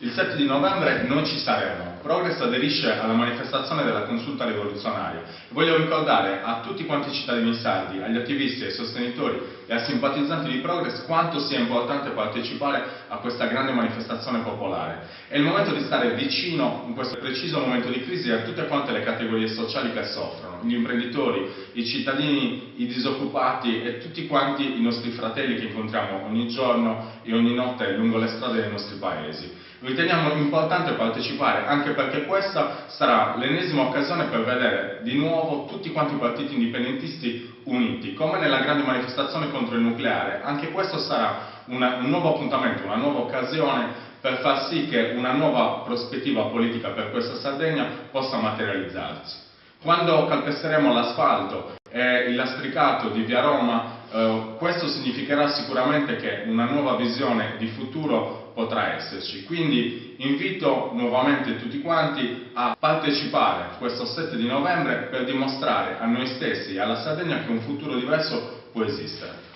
Il 7 di novembre noi ci saremo. Progress aderisce alla manifestazione della consulta rivoluzionaria. Voglio ricordare a tutti quanti i cittadini sardi, agli attivisti, ai sostenitori e ai simpatizzanti di Progress quanto sia importante partecipare a questa grande manifestazione popolare. È il momento di stare vicino, in questo preciso momento di crisi, a tutte quante le categorie sociali che soffrono, gli imprenditori, i cittadini, i disoccupati e tutti quanti i nostri fratelli che incontriamo ogni giorno e ogni notte lungo le strade dei nostri paesi. Riteniamo importante partecipare anche perché questa sarà l'ennesima occasione per vedere di nuovo tutti quanti i partiti indipendentisti uniti, come nella grande manifestazione contro il nucleare. Anche questo sarà un nuovo appuntamento, una nuova occasione per far sì che una nuova prospettiva politica per questa Sardegna possa materializzarsi. Quando calpesteremo l'asfalto e il lastricato di Via Roma, questo significherà sicuramente che una nuova visione di futuro potrà esserci. Quindi invito nuovamente tutti quanti a partecipare questo 7 di novembre per dimostrare a noi stessi e alla Sardegna che un futuro diverso può esistere.